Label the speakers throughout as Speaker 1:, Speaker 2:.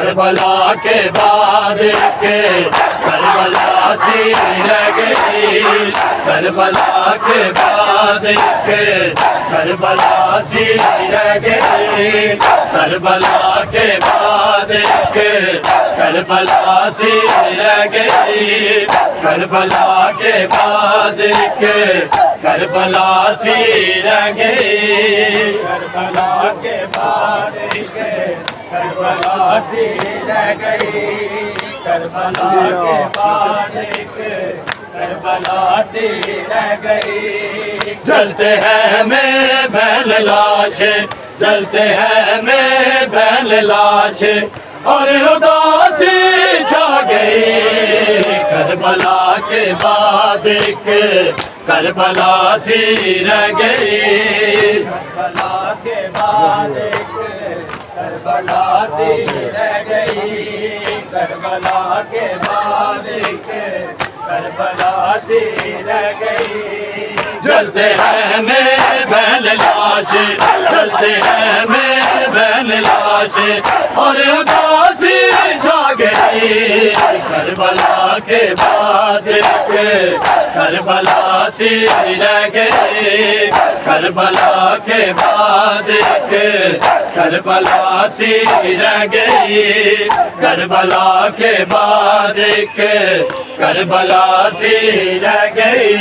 Speaker 1: کربلا کے بعد کے کربلا سی رہ گئی، کربلا کے بعد کے کربلا سی رہ گئی، کربلا کے بعد کے کربلا سی رہ گئی، کربلا کے بعد کے کربلا سی رہ گئی، کربلا کے بعد کے کربلا سی رہ گئی، کربلا کے بعد کے کربلا سی رہ گئی۔ جلتے ہیں میں بہن لاشیں، جلتے ہیں میں بہن لاشیں، اور اداسی چھا گئی، کربلا کے بعد کے کربلا سی رہ گئی، کربلا کے بعد کے کربلا سی رہ گئی، کربلا کے بعد کے کربلا سی رہ گئی۔ جلتے ہیں میں بہن لاشیں، جلتے ہیں میں بہن لاشیں، اور اداسی چھا گئی، کربلا کے بعد کے کربلا سی رہ گئی، کربلا کے بعد کے کربلا سی رہ گئی، کربلا کے بعد کے کربلا سی رہ گئی،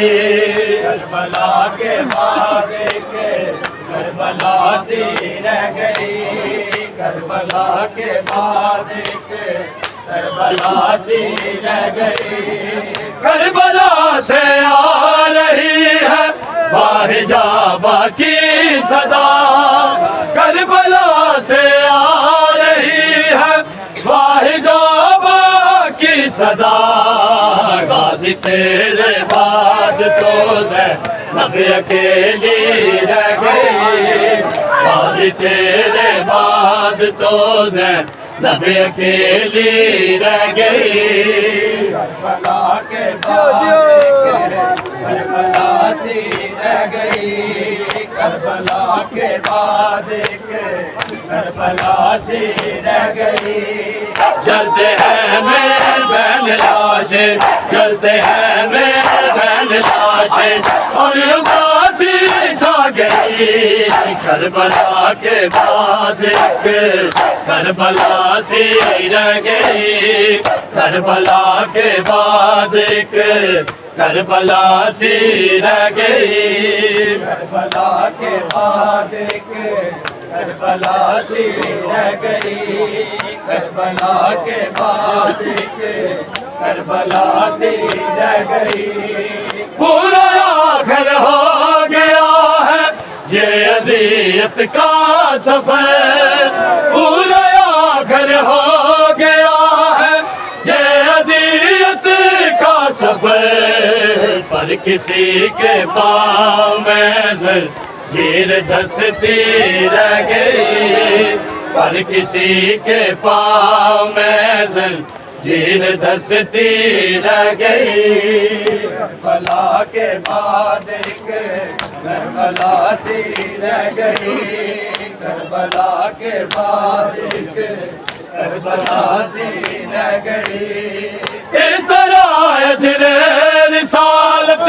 Speaker 1: کربلا کے بعد کے کربلا سی رہ گئی، کربلا کے بعد کے کربلا سی رہ گئی۔ کربلا سے آ رہی ہے باحجابہ کی صدا، کربلا سے آ رہی ہے باحجابہ کی صدا، غازی تیرے بعد تو زینب اکیلی رہ گئی، غازی تیرے بعد تو زینب اکیلی رہ گئی، کربلا کے بعد کربلا سی رہ گئی، کربلا کے بعد کربلا سی رہ گئی۔ جلتے ہیں میں بہن لاشیں، جلتے ہیں میں بہن لاشیں، اور اداسی چھا گئی، کربلا کے بعد کے کربلا سی رہ گئی، کربلا کے بعد کے کربلا سی رہ گئی، کربلا کے بعد کے کربلا سی رہ گئی، کربلا کے بعد کے کربلا سی رہ گئی۔ پورا آخر ہو گیا ہے یہ اذیت کا سفر، پورا آخر ہو گیا ہے یہ اذیت کا سفر، پر کسی کے پاؤں میں زنجیر دھستی رہ گئی، پر کسی کے پاؤں میں زنجیر دھستی رہ گئی، کربلا کے بعد کے کربلا سی رہ گئی، کربلا کے بعد کے کربلا سی رہ گئی۔ اس طرح اجر رسالت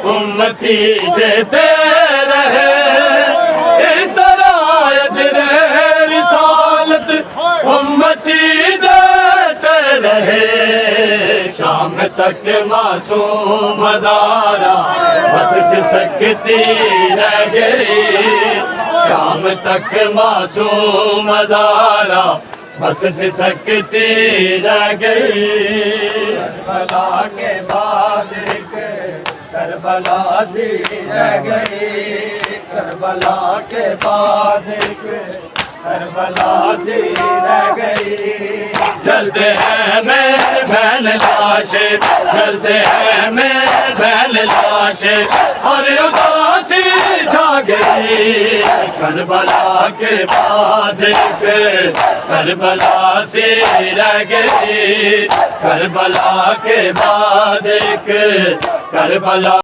Speaker 1: امتی دیتے رہے، اس طرح اجر رسالت امتی دیتے رہے، شام تک معصوم ہزارہ بس سسکتی رہ گئی، شام تک معصوم ہزارہ بس سسکتی رہ گئی، کربلا کے بعد کے کربلا سی رہ گئی، کربلا کے بعد کے کربلا سی رہ گئی۔ جلتے ہیں میں بہن لاشیں، جلتے ہیں میں بہن لاشیں، اور اداسی چھا گئی، کربلا کے بعد کے کربلا سی رہ گئی، کربلا کے بعد کے کربلا